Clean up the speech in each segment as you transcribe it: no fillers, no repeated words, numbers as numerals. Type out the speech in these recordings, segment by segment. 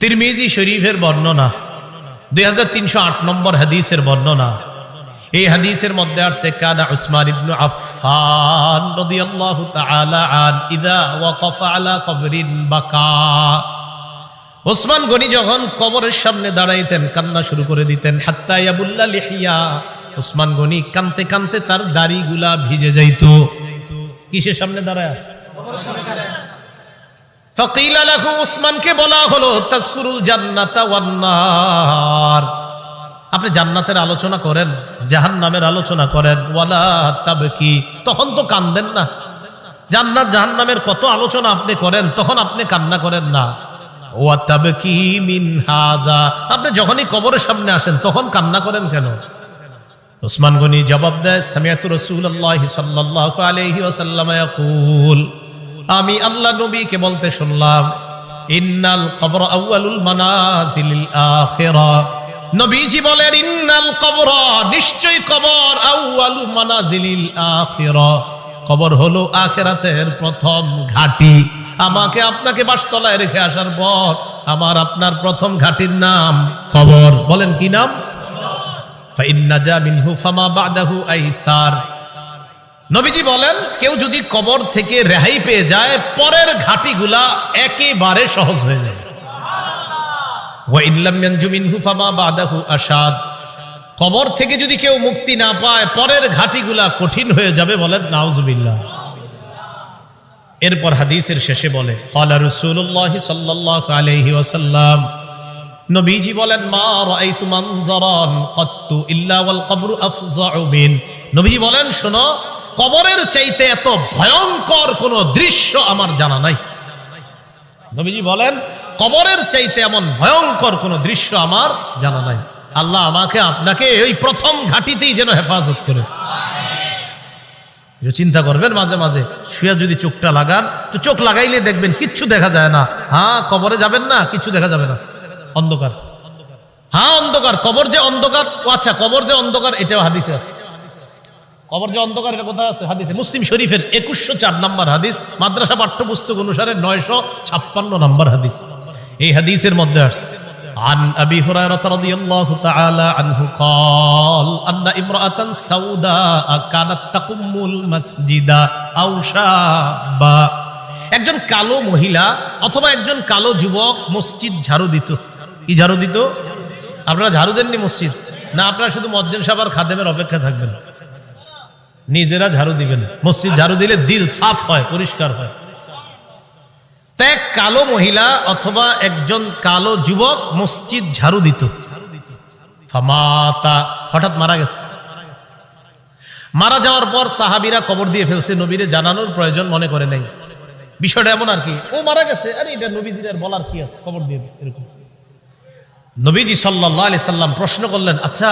তিরমিজি শরীফের বর্ণনা 2308 নম্বর হাদিসের বর্ণনা। এই হাদিসের মধ্যে আসছে কানা উসমান ইবনে আফফান রাদিয়াল্লাহু তাআলা আন ইযা ওয়াকাফা আলা কবরিন বাকা। ওসমান গনি যখন কবরের সামনে দাঁড়াইতেন কান্না শুরু করে দিতেন। হাত্তা ইয়াবুল্লা লিহিয়া, ওসমান গনি কানতে কানতে তার দাড়িগুলা ভিজে যাইত। কিসের সামনে দাঁড়ায়? কবরের সামনে। ফাকিলা লাহু, ওসমানকে বলা হলো তাজকুরুল জান্নাতা ওয়ান নার, আপনি জান্নাতের আলোচনা করেন, জাহান্নামের আলোচনা করেন। ওয়ালা তাবকি, তখন তো কান্দেন না। জান্নাত জাহান্নামের কত আলোচনা আপনি করেন, তখন আপনি কান্না করেন না। ওয়া তাবকি মিন হাযা, আপনি যখনই কবরের সামনে আসেন তখন কান্না করেন কেন? ওসমান গনি জবাব দেয়, সামিআতু রাসূলুল্লাহি সাল্লাল্লাহু আলাইহি ওয়াসাল্লাম ইয়াকুল, আমি আল্লাহ নবীকে বলতে শুনলাম, ইন্নাল কবর আউয়ালুল মানাজিলিল আখিরাহ। নবীজি বলেন, ইন্নাল কবর, নিশ্চয় কবর, আউয়ালু মানাজিলিল আখিরাহ, কবর হলো আখিরাতের প্রথম ঘাঁটি। আমাকে আপনাকে বাসতলায় রেখে আসার পর আমার আপনার প্রথম ঘাঁটির নাম কবর। বলেন কি নাম? ফাইন নাজা মিনহু ফামা বাদাহু আইসার। নবীজি বলেন, কেউ যদি কবর থেকে রেহাই পেয়ে যায়, পরের ঘাটিগুলা একেবারে সহজ হয়ে যায়। ওয়া ইন লাম ইয়ানজু মিনহু ফামা বাদাহু আশাদ, কবর থেকে যদি কেউ মুক্তি না পায়, পরের ঘাটিগুলা কঠিন হয়ে যাবে। বলেন নাউজুবিল্লাহ। এরপর হাদিসের শেষে বলে, ক্বালা রাসূলুল্লাহি সাল্লাল্লাহু আলাইহি ওয়াসাল্লাম, নবীজি বলেন, মা রাআইতু মানজারান কাত্তু ইল্লা ওয়াল কবরু আফযাউ মিন। নবীজি বলেন, শোনো, কবরের চাইতে এত ভয়ঙ্কর কোন দৃশ্য আমার জানা নাই। নবীজি বলেন, কবরের চাইতে এমন ভয়ঙ্কর কোন দৃশ্য আমার জানা নাই। আল্লাহ আমাকে আপনাকে ওই প্রথম ঘাটিতেই যেন হেফাজত করে। চিন্তা করবেন মাঝে মাঝে, শুয়ে যদি চোখটা লাগান, তো চোখ লাগাইলে দেখবেন কিচ্ছু দেখা যায় না। হ্যাঁ, কবরে যাবেন না, কিছু দেখা যাবে না, অন্ধকার। হ্যাঁ, অন্ধকার। কবর যে অন্ধকার, আচ্ছা, কবর যে অন্ধকার এটাও হাদিসে আছে। কবর যে অন্ধকার এটা কোথায় আছে? হাদিসে। মুসলিম শরীফের 2104 নম্বর হাদিস, মাদ্রাসা পাঠ্যপুস্তক অনুসারে 956 নম্বর হাদিস। এই হাদিসের মধ্যে আসছে, عن أبي هريرة رضي الله تعالى عنه قال أن امرأة سوداء كانت تقم المسجد أو شابا। একজন কালো মহিলা অথবা একজন কালো যুবক মসজিদ ঝাড়ু দিত। কি ঝাড়ু দিত? আপনারা ঝাড়ু দেননি মসজিদ? না, আপনারা শুধু মুয়াজ্জিন সাহেব আর খাদেমের অপেক্ষা থাকবেন, নিজেরা ঝাড়ু দিবেন। মসজিদ ঝাড়ু দিলে দিল সাফ হয়, পরিষ্কার হয়। এক কালো মহিলা অথবা একজন কালো যুবক মসজিদ ঝাড়ু দিত। ফামাতা, হঠাৎ মারা গেছে। মারা যাওয়ার পর সাহাবীরা কবর দিয়ে ফেলছে, নবীরে জানানোর প্রয়োজন মনে করে নাই। বিষয়টা এমন আর কি, ও মারা গেছে, আরে এটা নবীজির আর বলার কি আছে, কবর দিয়ে দিচ্ছে এরকম। নবীজি সাল্লাল্লাহু আলাইহি সাল্লাম প্রশ্ন করলেন, আচ্ছা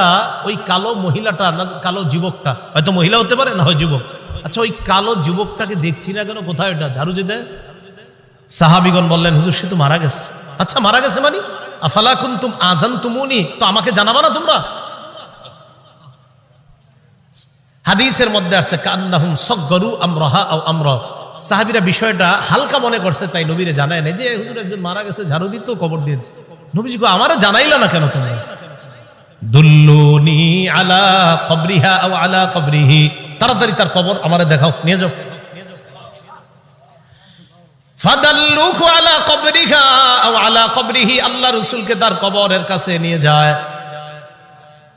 ওই কালো মহিলাটা না কালো যুবকটা, হয়তো মহিলা হতে পারে না হয় যুবক, আচ্ছা ওই কালো যুবকটাকে দেখছি না কেন, কোথায় এটা ঝাড়ু যে দেয়? সাহাবীগণ বললেন, হুজুর সে তো মারা গেছে। আচ্ছা মারা গেছে মানে? আফালা কুনতুম আযানতুমুনি, তো আমাকে জানাবা না তোমরা? হাদিসের মধ্যে আছে কান্নাহুম সাগগারু আমরাহা আও আমরা, সাহাবীরা বিষয়টা হালকা মনে করছে, তাই নবীরে জানায় নাই যে হুজুর একজন মারা গেছে, ঝাড়ু দিত, কবর দিয়েছে। নবীজি কো, আমারে জানাইলা না কেন তোমরা? দুল্লুনি আলা কবরিহা আও আলা কবরিহি, তাড়াতাড়ি তার কবর আমারে দেখাও, নিয়ে যাও। ফাদাল্লুহু আলা কবরিহা আও আলা কবরিহি, আল্লাহ রাসূলকে তার কবরের কাছে নিয়ে যায়।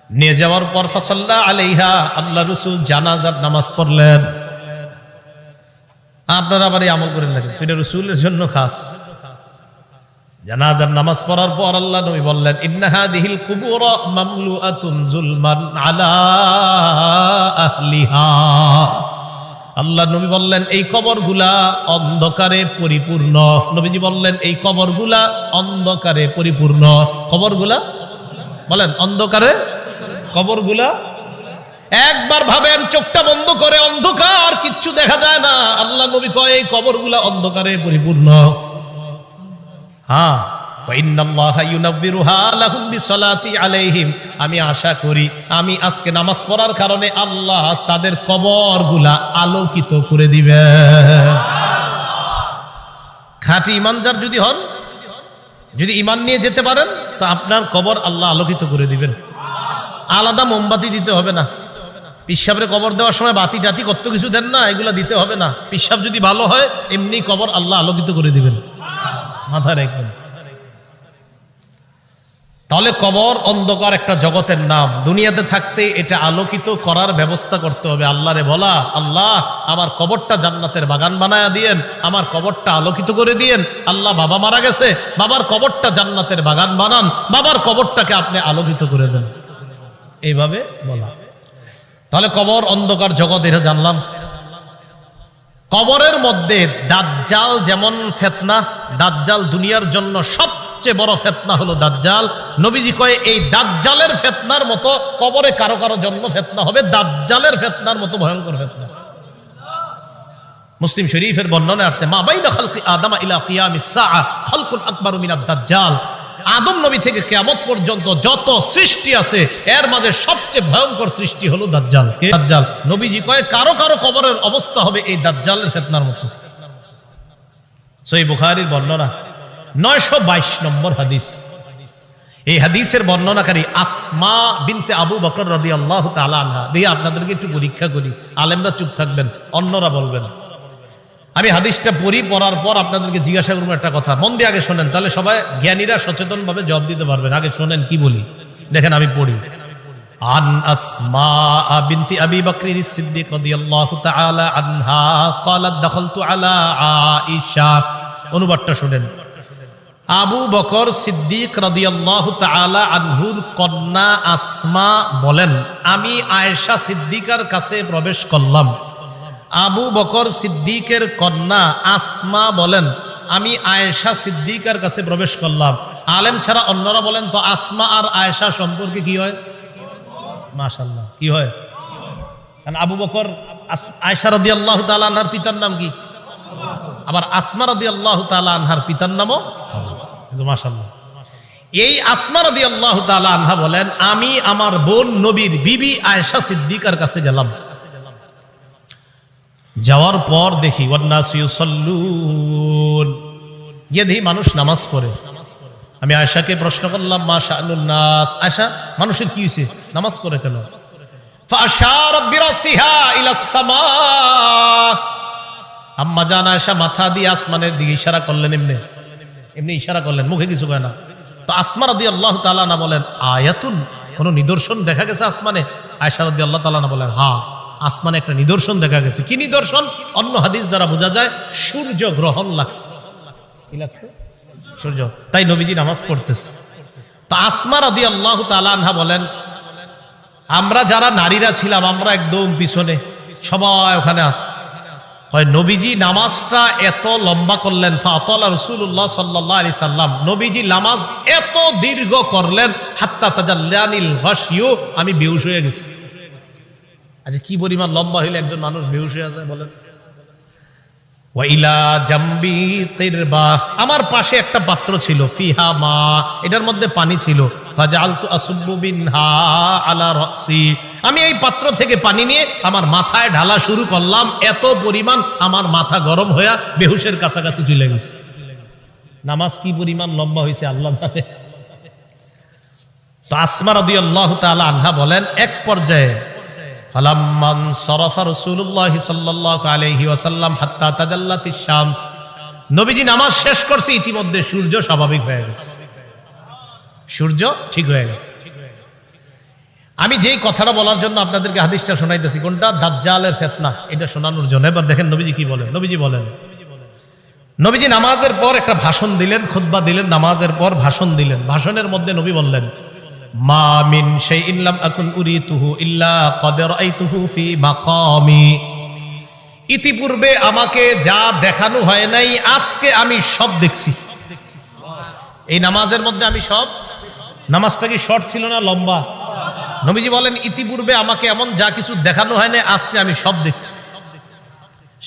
নিয়ে যাওয়ার পর ফাসাল্লা আলাইহা, আল্লাহ রাসূল জানাজার নামাজ পড়লেন। আপনারা আবার এই আমল করেন না, কিন্তু এটা রাসূলের জন্য খাস। জানাজার নামাজ পড়ার পর আল্লাহ নবী বললেন, ইন্না হাদিহিল কুবুর মামলুআতুন যুলমান আলা আহলিহা। আল্লাহ নবী বললেন, এই কবরগুলা অন্ধকারে পরিপূর্ণ। নবীজি বললেন, এই কবরগুলা অন্ধকারে পরিপূর্ণ। কবরগুলা বলেন অন্ধকারে, কবরগুলা একবার ভাবেন, চোখটা বন্ধ করে, অন্ধকার, কিচ্ছু দেখা যায় না। আল্লাহ নবী কয় এই কবরগুলা অন্ধকারে পরিপূর্ণ। হ্যাঁ, আমি আশা করি আমি আজকে নামাজ পড়ার কারণে আল্লাহ তাদের কবরগুলা আলোকিত করে দিবে। খাঁটি ইমানদার যদি হন যদি ঈমান নিয়ে যেতে পারেন তো আপনার কবর আল্লাহ আলোকিত করে দিবেন। আলাদা মোমবাতি দিতে হবে না। পিসাবের কবর দেওয়ার সময় বাতি টাতি কত কিছু দেন না, এগুলা দিতে হবে না। পিসাব যদি ভালো হয় এমনি কবর আল্লাহ আলোকিত করে দিবেন। মাথায় রাখবেন। তাহলে কবর অন্ধকার একটা জগতের নাম। দুনিয়াতে থাকতে এটা আলোকিত করার ব্যবস্থা করতে হবে। আল্লাহরে বলা, আল্লাহ আমার কবরটা জান্নাতের বাগান বানায়া দিয়েন, আমার কবরটা আলোকিত করে দিয়েন। আল্লাহ বাবা মারা গেছে, বাবার কবরটা জান্নাতের বাগান বানান, বাবার কবরটাকে আপনি আলোকিত করে দেন, এইভাবে বলা। তাহলে কবর অন্ধকার জগৎ, এটা জানলাম। কবরের মধ্যে দাজ্জাল যেমন ফিতনা, দাজ্জাল দুনিয়ার জন্য সবচেয়ে বড় ফিতনা হলো দাজ্জাল। নবীজি কয় এই দাজ্জালের ফিতনার মতো কবরে কারো কারো জন্য ফিতনা হবে, দাজ্জালের ফিতনার মতো ভয়ঙ্কর ফিতনা। মুসলিম শরীফের বর্ণনা আসছে, মা বাইনা খালকি আদম ইলা কিয়ামিস সাআ খালকুন আকবারু মিনাদ দাজ্জাল। আদম নবী থেকে কিয়ামত পর্যন্ত যত সৃষ্টি আছে এর মাঝে সবচেয়ে ভয়ঙ্কর সৃষ্টি হলো দাজ্জাল। কে দাজ্জাল? নবীজি কয় কারো কারো কবরের অবস্থা হবে এই দাজ্জালের ফিতনার মতো। সহিহ বুখারীর বর্ণনা 922 নম্বর হাদিস। এই হাদিসের বর্ণনাকারী আসমা বিনতে আবু বকর রাদিয়াল্লাহু তাআলা আনহা। দিয়ে আপনাদেরকে একটু পরীক্ষা করি, আলেমরা চুপ থাকবেন, অন্যরা বলবেন। আমি হাদিসটা পড়ার পর আপনাদেরকে জিজ্ঞাসা করবো একটা কথা, মন দিয়ে আগে শোনেন, তাহলে সবাই জ্ঞানীরা সচেতন ভাবে জবাব দিতে পারবেন। আগে শোনেন কি বলি, দেখেন আমি পড়ি। আন আসমা বিনতি আবি বকর সিদ্দিক রাদিয়াল্লাহু তাআলা আনহা ক্বালাত দাখালতু আলা আয়েশা। অনুবাদটা শুনেন। আবু বকর সিদ্দিক রাদিয়াল্লাহু তাআলা আনহুর কন্যা আসমা বলেন, আমি আয়েশা সিদ্দিকার কাছে প্রবেশ করলাম। আবু বকর সিদ্দিকের কন্যা আসমা বলেন, আমি আয়েশা সিদ্দিকার কাছে প্রবেশ করলাম। আলেম ছাড়া অন্যরা বলেন তো আসমা আর আয়েশা সম্পর্কে কি হয়? মাশাআল্লাহ, কি হয়? কারণ আবু বকর আয়েশা রাদিয়াল্লাহু তাআলা আনহার পিতার নাম কি? আবার আসমা রাদিয়াল্লাহু তাআলা আনহার পিতার নামও কিন্তু মাশাআল্লাহ। এই আসমা রাদিয়াল্লাহু তাআলা আনহা বলেন, আমি আমার বোন নবীর বিবি আয়েশা সিদ্দিকার কাছে গেলাম। যাওয়ার পর দেখি ওয়ান্নাসু ইউসাল্লুন, গিয়ে দেখি মানুষ নামাজ পড়ে। আমি আয়েশাকে প্রশ্ন করলাম, মা শাআনুন নাস, আয়েশা মানুষের কি হয়েছে, নামাজ পড়ে কেন? ফাআশারাত বিরাসিহা ইলাস সামা। আম্মা জান আয়েশা মাথা দিয়ে আসমানের দিকে ইশারা করলেন, এমনি ইশারা করলেন, মুখে কিছু কয় না। তো আসমা রাদিয়াল্লাহু তাআলা না বলেন, আয়াতুন, কোন নিদর্শন দেখা গেছে আসমানে? আয়েশা রাদিয়াল্লাহু তাআলা না বলেন, হ্যাঁ আসমানে একটা নিদর্শন দেখা গেছে। কি নিদর্শন? অন্য হাদিস দ্বারা বোঝা যায় সূর্য গ্রহণ লাগছে। কি লাগছে? সূর্য। তাই নবীজি নামাজ পড়তেছে। তো আসমা রাদিয়াল্লাহু তাআলা আনহা বলেন, আমরা যারা নারীরা ছিলাম আমরা একদম পিছনে, সবাই ওখানে আছে। কয় নবীজি নামাজটা এত লম্বা করলেন, ফাতালা রাসূলুল্লাহ সাল্লাল্লাহু আলাইহি সাল্লাম, নবীজি নামাজ এত দীর্ঘ করলেন, হাত্তা তাজাল্লানিল গাশিয়ু, আমি বেহুশ হয়ে গেছি। আচ্ছা কি পরিমাণ লম্বা হইলে একজন মানুষ বেহুশ হয়ে যায় বলেন? ওয়া ইলা জামবি কিরবা, আমার পাশে একটা পাত্র ছিল, ফিহা মা, এটার মধ্যে পানি ছিল। ফাজালতু আসুব্বু বিনহা আলা রাসি, আমি এই পাত্র থেকে পানি নিয়ে আমার মাথায় ঢালা শুরু করলাম। এত পরিমাণ আমার মাথা গরম হয়ে বেহুশের কাছাকাছি চলে গেছে। নামাজ কি পরিমাণ লম্বা হয়েছে আল্লাহ জানে। তো আসমা রাদিয়াল্লাহু তাআলা আনহা বলেন, এক পর্যায়ে ফালাম্মান সরাফা রাসূলুল্লাহ সাল্লাল্লাহু আলাইহি ওয়াসাল্লাম হাত্তা তাজাল্লাতিশ শামস, নবীজি নামাজ শেষ করছে, ইতিমধ্যে সূর্য স্বাভাবিক হয়ে গেছে, সূর্য ঠিক হয়ে গেছে। আমি যেই কথাটা বলার জন্য আপনাদেরকে হাদিসটা শোনাইতেছি, কোনটা? দাজ্জালের ফিতনা, এটা শোনানোর জন্য। এবার দেখেন নবীজি কি বলেন। নবীজি বলেন, নবীজি নামাজের পর একটা ভাষণ দিলেন, খুতবা দিলেন, নামাজের পর ভাষণ দিলেন। ভাষণের মধ্যে নবী বললেন, মা মিন শাইইন লাম আকুন উরিতুহু ইল্লা ক্বাদ রাআইতুহু ফি মাকামি, ইতিপূর্বে আমাকে যা দেখানো হয় নাই আজকে আমি সব দেখছি। এই নামাজের মধ্যে আমি সব। নামাজটা কি শর্ট ছিল না লম্বা? নবীজি বলেন, ইতিপূর্বে আমাকে এমন যা কিছু দেখানো হয় না আজকে আমি সব দেখছি।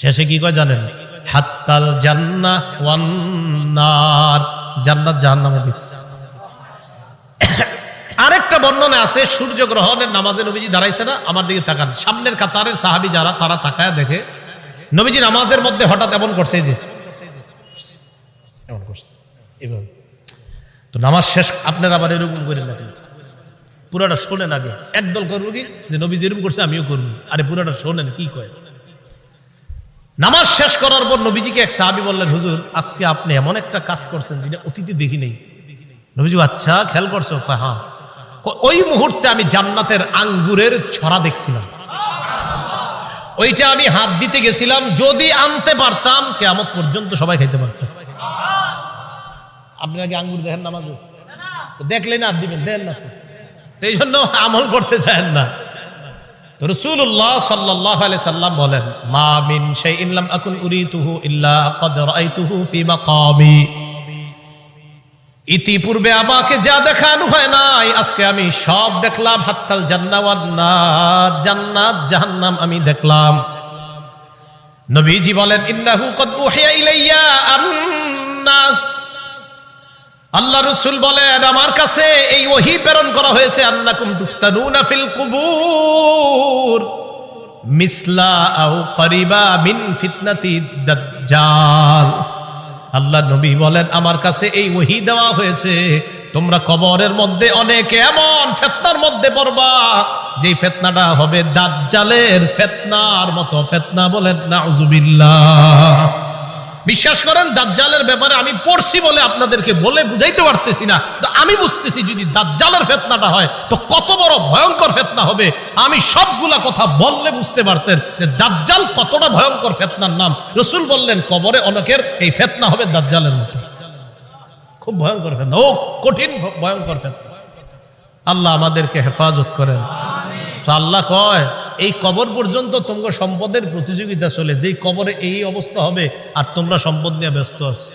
শেষে কি কয় জানেন? হাত্তাল জান্নাহ ওয়ান নার, জান্নাত জাহান্নামও দেখছি। আরেকটা বর্ণনা আছে, সূর্য গ্রহণের নামাজে নবীজি দাঁড়াইছে না, আমার দিকে তাকান, সামনের কাতারের সাহাবী যারা, তারা তাকায় দেখে নবীজি নামাজের মধ্যে হঠাৎ এমন করছে, যে এমন করছে এভাবে। তো নামাজ শেষ আপনার আবার এরকম করে না, পুরাটা শোনেন আগে। একদল করবো কি যে নবী যেরকম করছে আমিও করবো, আরে পুরাটা শোনেন কি কয়। নামাজ শেষ করার পর নবীজিকে এক সাহাবী বললেন, হুজুর আজকে আপনি এমন একটা কাজ করছেন যেটা অতীতে দেখি নেই। নবীজি আচ্ছা খেয়াল করছো? হ্যাঁ। ওই মুহূর্তে আমি জান্নাতের আঙ্গুরের ছড়া দেখছিলাম, ওইটা আমি হাত দিতে গেছিলাম, যদি আনতে পারতাম কিয়ামত পর্যন্ত সবাই খাইতে পারতাম। আপনি আগে আঙ্গুর দেখেন নামাজে? তো দেখলেন হাত দিবেন, দেন না তো, এই জন্য আমল করতে চান না। তো রাসূলুল্লাহ সাল্লাল্লাহু আলাইহি সাল্লাম বলেন, মা মিন শাইইন লাম আকুন উরিতুহু ইল্লা ক্বাদ রাআইতুহু ফি মাকামি। ইতিপূর্বে আমাকে যা দেখানো হয় নাই আজকে আমি সব দেখলাম। হাত্তাল জান্নাত ওয়ান নার, জান্নাত জাহান্নাম আমি দেখলাম। নবীজি বলেন, ইন্নাহু ক্বাদ উহিয়া ইলাইয়া আন্না, আল্লাহ রাসূল বলেন আমার কাছে এই ওহী প্রেরণ করা হয়েছে, আন্নাকুম তুফতানুনা ফিল কুবুর মিসলা আও করিবা মিন ফিতনাতি দাজ্জাল। আল্লাহ নবী বলেন আমার কাছে এই ওহী দেওয়া হয়েছে, তোমরা কবরের মধ্যে অনেকে এমন ফিতনার মধ্যে পড়বা যে ফিতনাটা হবে দাজ্জালের ফিতনার মতো ফিতনা। বলেন নাউজুবিল্লাহ। বিশ্বাস করেন দাজ্জালের ব্যাপারে আমি পড়ছি বলে আপনাদেরকে বলে বুঝাইতে পারতেছি না, তো আমি বুঝতেছি যদি দাজ্জালের ফিতনাটা হয় তো কত বড় ভয়ঙ্কর ফিতনা হবে। আমি সবগুলা কথা বললে বুঝতে পারতেন যে দাজ্জাল কতটা ভয়ঙ্কর ফিতনার নাম। রাসূল বললেন কবরে অনেকের এই ফিতনা হবে দাজ্জালের মতো, খুব ভয়ঙ্কর ফিতনা, ও কঠিন ভয়ঙ্কর ফিতনা। আল্লাহ আমাদেরকে হেফাজত করেন। তো আল্লাহ কয় এই কবর পর্যন্ত তোমার সম্পদের প্রতিযোগিতা চলে, যেই কবরে এই অবস্থা হবে আর তোমরা সম্পদ নিয়ে ব্যস্ত আছো।